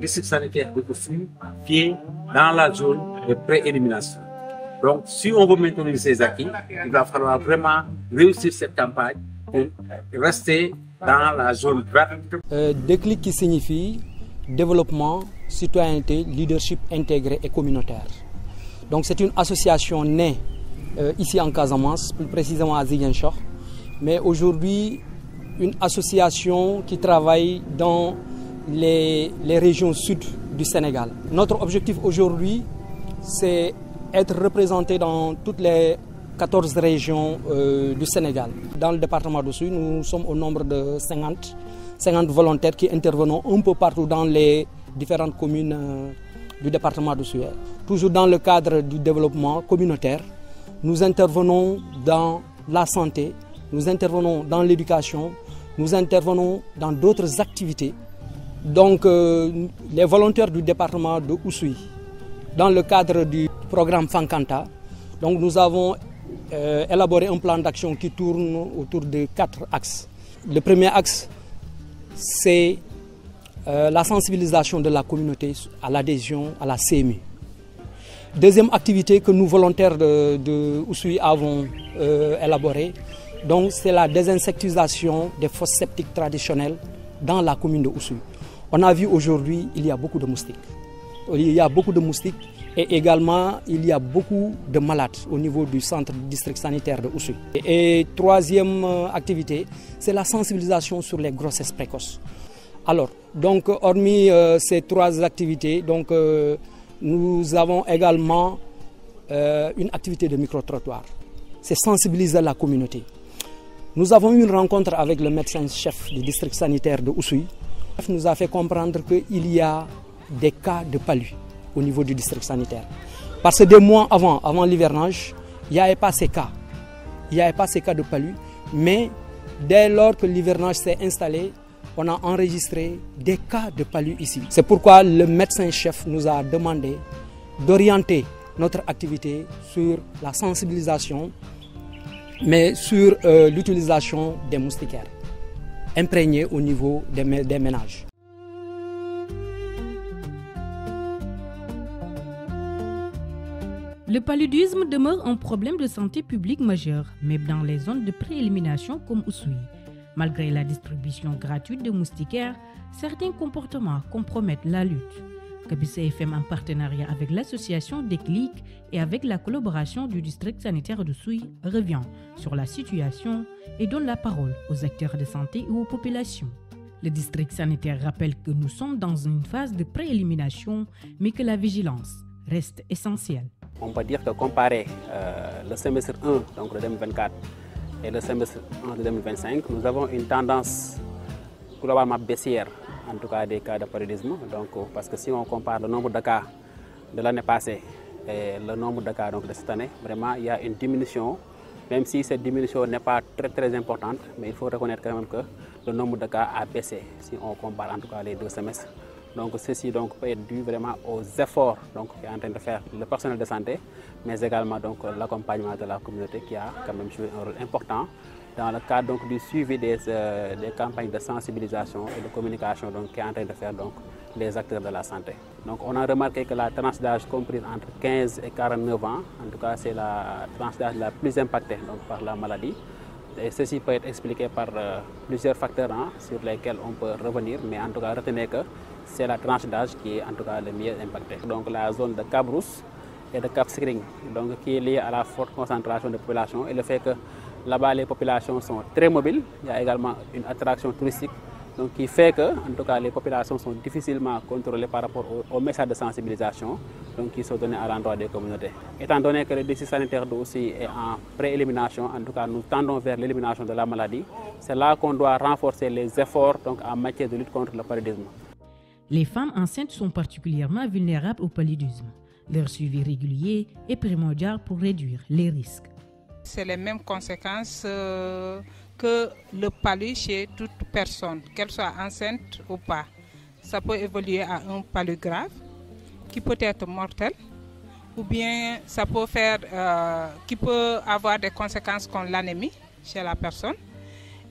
district sanitaire de Oussouye qui est dans la zone de préélimination. Donc, si on veut maintenir ces acquis, il va falloir vraiment réussir cette campagne pour rester dans la zone verte. Déclic qui signifie développement, citoyenneté, leadership intégré et communautaire. Donc c'est une association née ici en Casamance, plus précisément à Ziguinchor, mais aujourd'hui une association qui travaille dans les régions sud du Sénégal. Notre objectif aujourd'hui, c'est être représenté dans toutes les 14 régions du Sénégal. Dans le département d'Oussouye, nous sommes au nombre de 50 volontaires qui intervenons un peu partout dans les différentes communes du département d'Oussouye. Toujours dans le cadre du développement communautaire, nous intervenons dans la santé, nous intervenons dans l'éducation, nous intervenons dans d'autres activités. Donc les volontaires du département de Oussouye, dans le cadre du programme Fankanta, donc nous avons élaboré un plan d'action qui tourne autour de 4 axes. Le premier axe, c'est la sensibilisation de la communauté à l'adhésion à la CMU. Deuxième activité que nous, volontaires de Oussouye, avons élaborée, donc c'est la désinsectisation des fosses septiques traditionnelles dans la commune de Oussouye. On a vu aujourd'hui, il y a beaucoup de moustiques. Il y a beaucoup de moustiques et également il y a beaucoup de malades au niveau du centre du district sanitaire de Oussouye. Et troisième activité, c'est la sensibilisation sur les grossesses précoces. Alors, donc hormis ces 3 activités, donc nous avons également une activité de micro-trottoir. C'est sensibiliser la communauté. Nous avons eu une rencontre avec le médecin-chef du district sanitaire de Oussouye. Il nous a fait comprendre qu'il y a des cas de palu au niveau du district sanitaire. Parce que des mois avant l'hivernage, il n'y avait pas ces cas. Il n'y avait pas ces cas de palu. Mais dès lors que l'hivernage s'est installé, on a enregistré des cas de palu ici. C'est pourquoi le médecin-chef nous a demandé d'orienter notre activité sur la sensibilisation, mais sur l'utilisation des moustiquaires imprégnés au niveau des ménages. Le paludisme demeure un problème de santé publique majeur, même dans les zones de préélimination comme Oussouye. Malgré la distribution gratuite de moustiquaires, certains comportements compromettent la lutte. Kabissa FM, en partenariat avec l'association Déclic et avec la collaboration du district sanitaire d'Oussouye, revient sur la situation et donne la parole aux acteurs de santé et aux populations. Le district sanitaire rappelle que nous sommes dans une phase de préélimination, mais que la vigilance reste essentielle. On peut dire que comparé le semestre 1 donc de 2024 et le semestre 1 de 2025, nous avons une tendance globalement baissière, en tout cas des cas de paludisme. Donc, parce que si on compare le nombre de cas de l'année passée et le nombre de cas donc, de cette année, vraiment il y a une diminution, même si cette diminution n'est pas très importante, mais il faut reconnaître quand même que le nombre de cas a baissé si on compare en tout cas les 2 semestres. Donc ceci donc, peut être dû vraiment aux efforts qu'est en train de faire le personnel de santé, mais également l'accompagnement de la communauté qui a quand même joué un rôle important dans le cadre donc, du suivi des campagnes de sensibilisation et de communication qu'est en train de faire les acteurs de la santé. Donc on a remarqué que la tranche d'âge comprise entre 15 et 49 ans, en tout cas c'est la tranche d'âge la plus impactée par la maladie. Et ceci peut être expliqué par plusieurs facteurs sur lesquels on peut revenir, mais en tout cas retenez que c'est la tranche d'âge qui est en tout cas le mieux impactée. Donc la zone de Cabrousse et de Cap Skirring, qui est liée à la forte concentration de population et le fait que là-bas les populations sont très mobiles. Il y a également une attraction touristique qui fait que en tout cas, les populations sont difficilement contrôlées par rapport aux messages de sensibilisation qui sont donnés à l'endroit des communautés. Étant donné que le district sanitaire aussi est en préélimination, en tout cas nous tendons vers l'élimination de la maladie, c'est là qu'on doit renforcer les efforts en matière de lutte contre le paludisme. Les femmes enceintes sont particulièrement vulnérables au paludisme. Leur suivi régulier est primordial pour réduire les risques. C'est les mêmes conséquences que le palu chez toute personne, qu'elle soit enceinte ou pas. Ça peut évoluer à un palu grave qui peut être mortel ou bien ça peut qui peut avoir des conséquences comme l'anémie chez la personne.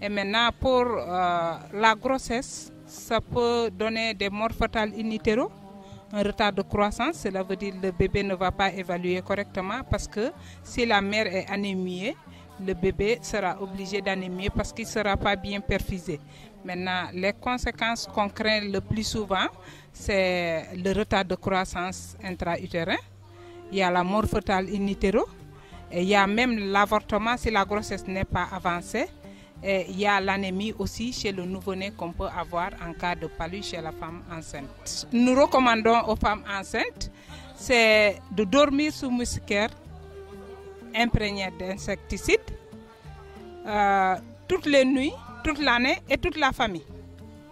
Et maintenant pour la grossesse, ça peut donner des morts fatales in utero, un retard de croissance. Cela veut dire que le bébé ne va pas évaluer correctement parce que si la mère est anémiée, le bébé sera obligé d'anémier parce qu'il ne sera pas bien perfusé. Maintenant, les conséquences qu'on craint le plus souvent, c'est le retard de croissance intra-utérin. Il y a la mort fœtale in utero. Et il y a même l'avortement si la grossesse n'est pas avancée. Et il y a l'anémie aussi chez le nouveau-né qu'on peut avoir en cas de palu chez la femme enceinte. Nous recommandons aux femmes enceintes, c'est de dormir sous moustiquaire imprégné d'insecticides toutes les nuits, toute l'année et toute la famille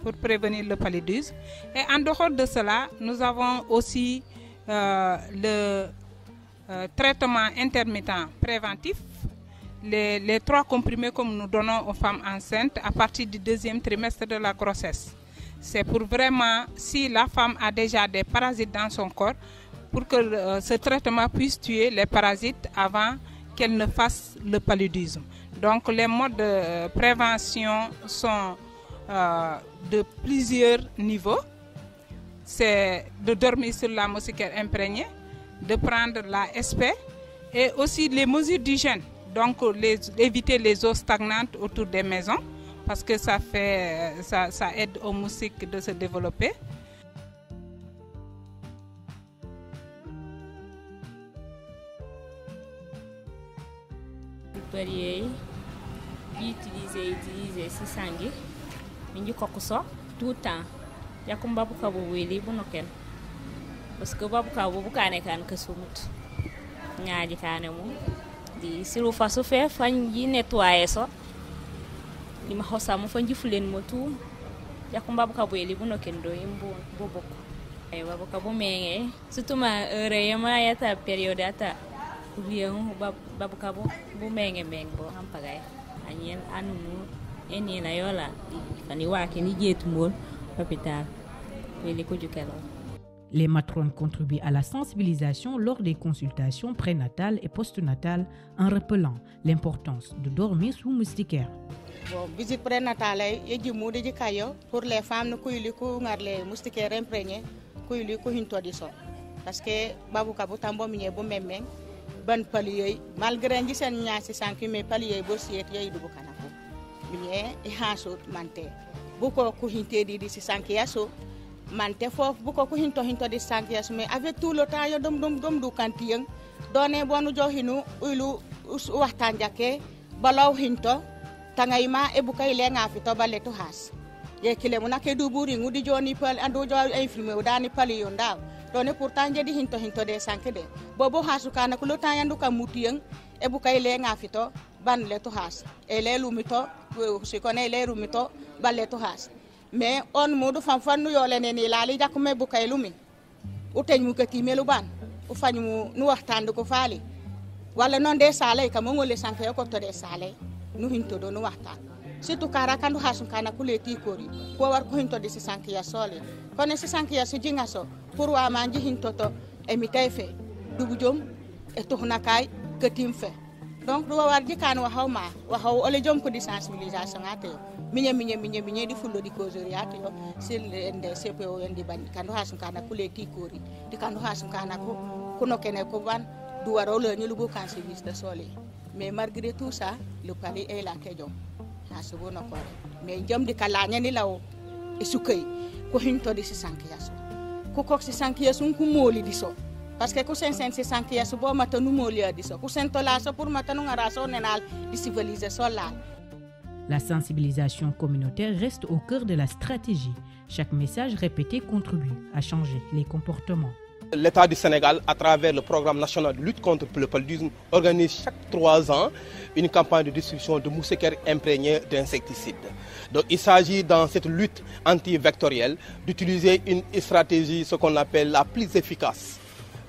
pour prévenir le paludisme. Et en dehors de cela, nous avons aussi le traitement intermittent préventif, les 3 comprimés que nous donnons aux femmes enceintes à partir du 2e trimestre de la grossesse. C'est pour vraiment, si la femme a déjà des parasites dans son corps, pour que ce traitement puisse tuer les parasites avant qu'elle ne fasse le paludisme. Donc les modes de prévention sont de plusieurs niveaux. C'est de dormir sur la moustiquaire imprégnée, de prendre la SP et aussi les mesures d'hygiène. Donc éviter les eaux stagnantes autour des maisons parce que ça aide aux moustiques de se développer. utiliser si sangi minji kokuso tout temps yakum babu kabo weli bunoken parce que babu kabo bukane kan kesumut nyaaji kane mu di siru fasu fe fanji nettoyer so lima hosa mu fanji fulen mo tout yakum babu kabo weli bunoken do imbo bobok ay babu kabo menge surtout ma heure yama yata période ata bien babu kabo bu menge bo am pagay anyen anumu eni na yola fani wake ni jetumol hôpital weli ko jukelo. Les matrones contribuent à la sensibilisation lors des consultations prénatales et postnatales en rappelant l'importance de dormir sous moustiquaire. Bon, visite prénatale yeji mudi ji kayo pour les femmes ko yili ko ngarle moustiquaire imprégné ko yili ko hinto di so parce que babu kabo tambo mi bo memmeng ban palier malgré ngi sen ñaasi sanki mais palier bo siet yey du kana ko biye e haso mante bu ko ko hinte di si sanki yaso mante fof bu ko hinto di sanki yaso mais avec tout le temps yo dom du kantiyeng doné bonu johinu ulu waxtan jake balaw hinto tangayma e bu kay le nga fi to balle to has ye kile mu naké du buri ngudi joni pal ando jo infirmé o dani pali yo ndaw done pourtant jadi hinto de sanke de bobo hasu kana ko lotan yandu ka mutiyeng e bu kay le nga fito ban le to has e le lumito se koné le lumito balle to has mais on modu fam fannu yo lenen ni lali jakume bu kay lumi o teñ mu kati melu ban o fañu nu waxtande ko faali wala non de sale ka mo ngole sanke ko to de sale nu hinto do nu waxtan surtout kara kandu hasu kana kuleti kori ko war ko hinto de si sanke ya sole kono si sanke ya si jinga so pour wa manji hintoto e mi tay fe dubu jom e to nakay ketim fe donc do war di kan wa hawma wa haw ole jom ko di sensibilisation ate minye di fullo di causerie ate yo sil ende CPO endi ban kandu hasu kana kuleti kori di kandu hasu kana ko kuno kene ko ban du waro le ñu lugo kan service de sole mais malgré tout ça le pari est la kejom hasu bono ko mais jom di kala nyani law e sukay ko hinto di si sanke yaso ko si sanke yaso ko moli di so parce que ko sen si sanke yaso bo mata nu moli di so ko sen to la so pour mata nu ngara so nenal di civilisation la. La sensibilisation communautaire reste au cœur de la stratégie. Chaque message répété contribue à changer les comportements. L'État du Sénégal, à travers le programme national de lutte contre le paludisme, organise chaque 3 ans une campagne de distribution de moustiquaires imprégnés d'insecticides. Donc il s'agit dans cette lutte antivectorielle d'utiliser une stratégie, ce qu'on appelle la plus efficace.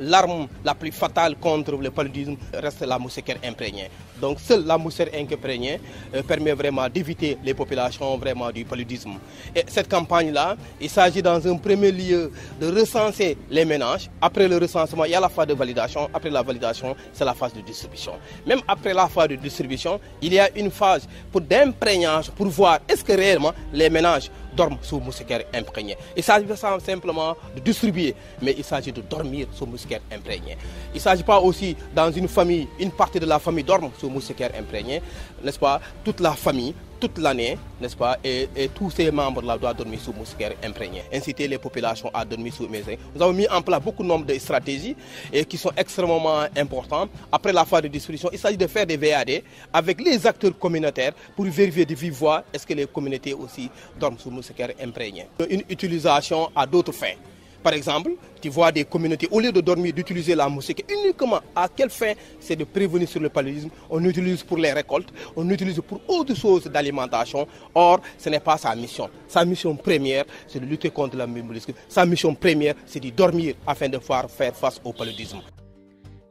L'arme la plus fatale contre le paludisme reste la moustiquaire imprégnée. Donc seule la moustiquaire imprégnée permet vraiment d'éviter les populations vraiment du paludisme. Et cette campagne-là, il s'agit dans un premier lieu de recenser les ménages. Après le recensement, il y a la phase de validation. Après la validation, c'est la phase de distribution. Même après la phase de distribution, il y a une phase d'imprégnage pour voir est-ce que réellement les ménages dorment sous moustiquaire imprégné. Il s'agit pas simplement de distribuer, mais il s'agit de dormir sous moustiquaire imprégné. Il ne s'agit pas aussi dans une famille, une partie de la famille dorme sous moustiquaire imprégné, n'est-ce pas? Toute la famille, toute l'année, n'est-ce pas? Et tous ces membres-là doivent dormir sous moustiquaire imprégné. Inciter les populations à dormir sous moustiquaire. Nous avons mis en place beaucoup de nombre de stratégies et qui sont extrêmement importantes. Après la phase de distribution, il s'agit de faire des VAD avec les acteurs communautaires pour vérifier de vive voix est-ce que les communautés aussi dorment sous moustiquaire imprégné. Une utilisation à d'autres fins. Par exemple, tu vois des communautés, au lieu de dormir, d'utiliser la moustiquaire uniquement à quelle fin? C'est de prévenir sur le paludisme. On utilise pour les récoltes, on utilise pour autre chose d'alimentation. Or, ce n'est pas sa mission. Sa mission première, c'est de lutter contre la moustiquaire. Sa mission première, c'est de dormir afin de pouvoir faire face au paludisme.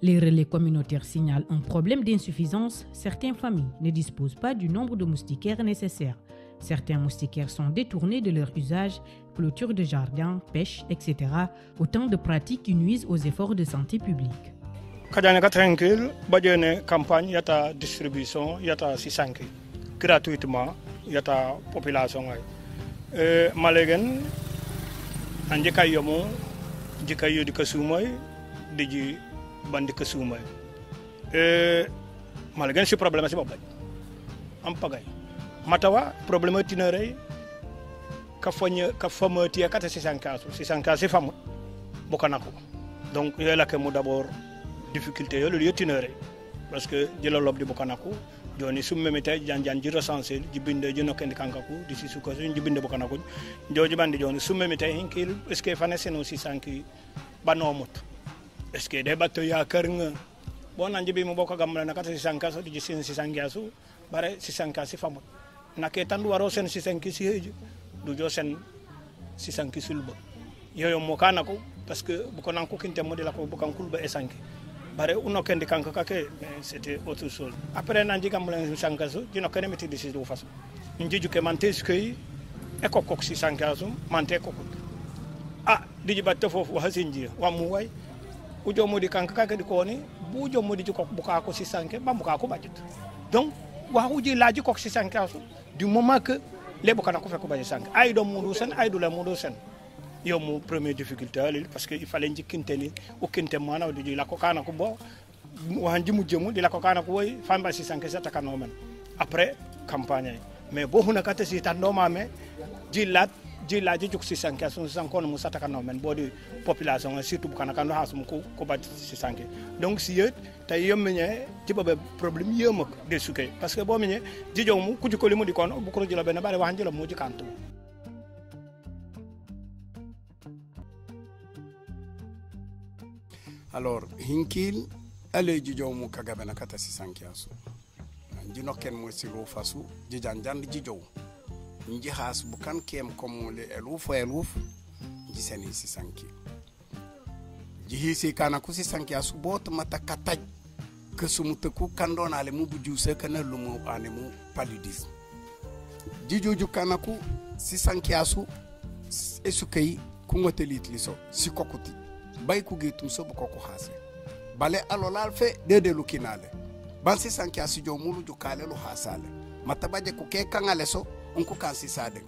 Les relais communautaires signalent un problème d'insuffisance. Certaines familles ne disposent pas du nombre de moustiquaires nécessaires. Certains moustiquaires sont détournés de leur usage, clôture de jardin, pêche, etc. Autant de pratiques qui nuisent aux efforts de santé publique. Kadjane ka tranquille, badjone campagne yata distribution yata sisanki gratuitement yata population ay. Malegen anje kayomo jikayo di kasumay diji bandi kasumay. Malegen si problème si babay. Am pagay. Matawa problème tinere ka fama tia kata sisankasu famu bokanako. Donc il y a là que d'abord difficulté yo le tinere parce que jelo lob di bokanako joni summe meta janjan ji recenser ji binde ji nokendi kankaku di sisuko ji binde bokanako joji bandi joni summe meta hinkil est-ce que fane seno sisanki banomut est-ce que de batto ya karnga bon anje bi mo boko gamla na kata sisankasu di sin sisankasu bare sisankasi famu nake tandu waro sen sisanki si heju du jo sen sisanki sulba yoyo mo kanako parce que bu nanko kinte mo de la ko bu kan kulba esanki bare uno kendi kanko kake c'était autre chose après nanji gamlen sankasu dino kene meti de ci do façon njiju ke mante skey e ko koksi sankasu mante ko ah diji batte fofu wa hasinji wa mu way ujo modi kanko kake di ko ni bu ujo modi ci ko bu ka ko ci sanke ba bu ka ko badit donc wa uji laji ko ci sankasu du moment que les bokana ko fekk bañu sank ay do mudu sen ay do la mudu sen yo mo première difficulté parce que il fallait njikinteni o kinte mana do la ko kana ko bo wanji mu jemu di la ko kana ko way famba si sank sa takano men après campagne mais bo huna kata si tan do mame jilat ji juk si sank asun sankon mu sa takano men bo di population surtout kana kan hasum ko bat si sank donc si yeut tay yomne ci bobe problème yemak de suké parce que bo meñe jijo mu ku ko limu di kon bu ko jilo ben bare wanji la mu ji kantu. Alors hinkil ale jijo mu kagabe na kata si sankiasu jino ken mo silo fasu jijanjan jijo nji has bukan kem comme le eluf ji seni si sanki ji si kana ku si sankiasu bot mata kataj ke sumuta ku kandona le mu buju se kana lumu anemu paludisme jijo kana ku si sankiasu esukay ku ngotelit liso si kokuti bay ku getum so ko ko hase bale alolal fe dede lukinale ban si sankiasu jo mulu ju kale lu hasale matabaje ku ke kangale so on ko kan si sade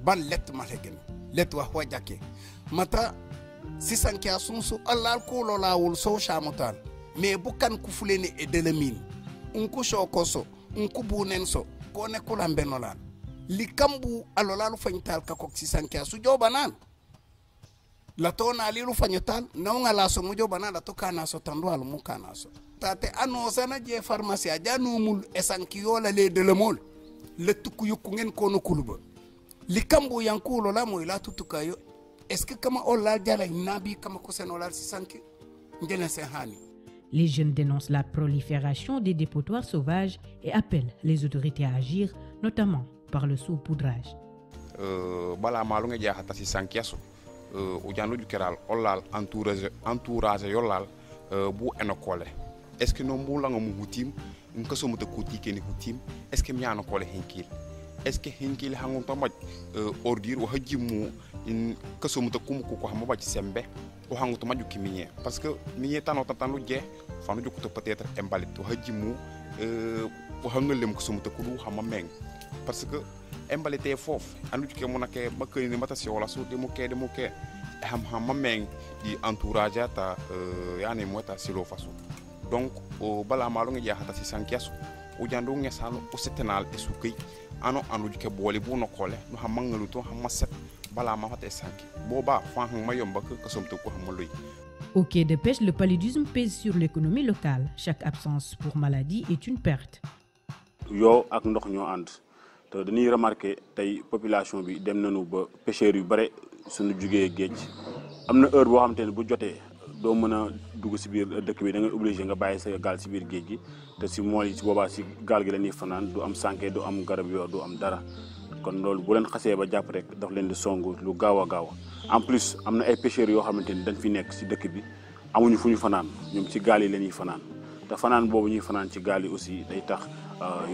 ban let malegen let wa wajake mata si sankiasu so alal ko lo lawul so shamutal mais bukan ku fulene e delamin on ko shokoso on ko bunen so ko ne ko lambenolal li kambu alolal fantal ka ko si sankiasu jo banan la tona lilu fanyotal na ngala so mujo banana to kana so tando al mu kana so tate ano sana je pharmacie aja no mul esankiola le de le mol le tukku yukku ngeen ko no kuluba li kambu yankulo la moy la tutukayo est-ce que kama olla jara nabi kama ko senolal si sanki ngene se hani. Les jeunes dénoncent la prolifération des dépotoirs sauvages et appellent les autorités à agir, notamment par le saupoudrage. Bala malu nga jaxata si sankiaso o janu du keral olal entourage yolal bu enokole est ce que no mbula nga mu hutim nka so muta kuti keni hutim est ce que miano kole hinkil est ce que hinkil hangun to maj ordir o hajimu in ka so muta kum ko hama ba ci sembe o hangu to maju kiminye parce que minye tano tanu je fanu ju ko peut être embalit to hajimu o hangal lem ko so muta kudu hama meng parce que embalite fof andu ke monake bakay ni mata si wala so de mo ke ham mameng di entourage ta yani mota silo faso donc o bala malo ngi jahata si sankiasu o jando ngi salo o setenal e sukay ano anu ke boli bu no kole no ham mangalu to ham set bala ma hata sanki boba fa han mayom bak ko somto ko ham loy. Au quai de pêche, le paludisme pèse sur l'économie locale. Chaque absence pour maladie est une perte. Yo ak ndox ñoo and te dañuy remarquer tay population bi dem nañu ba pêcheurs yu bare suñu jugee géej amna heure bo xamanteni bu joté do mëna dugg ci biir dëkk bi da ngay obligé nga bayyi sa gal ci biir géej gi te ci mool yi ci boba ci gal gi lañuy fanaan du am sanké du am garab yo du am dara kon loolu bu leen xasse ba japp rek daf leen di songu lu gaawa gaaw en plus amna ay pêcheurs yo xamanteni dañ fi nekk ci dëkk bi amuñu fuñu fanaan ñoom ci gal yi lañuy fanaan te fanaan bobu ñuy fanaan ci gal yi aussi day tax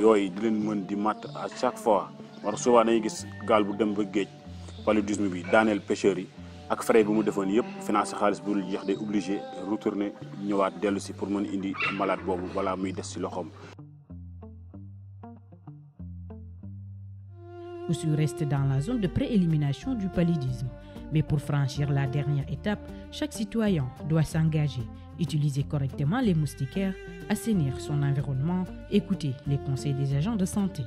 yooyu di leen mën di mat à chaque fois war souvent dañuy gis gaal bu dem ba géej paludisme bi daaneel pêcheurs yi ak frais bi mu defoon yëpp financé xaalis bu dul jeex day obligé retourner ñëwaat dellu si pour mën indi malade boobu balaa muy des si loxoom. Oussouye reste dans la zone de préélimination du paludisme. Mais pour franchir la dernière étape, chaque citoyen doit s'engager, utiliser correctement les moustiquaires, assainir son environnement, écouter les conseils des agents de santé.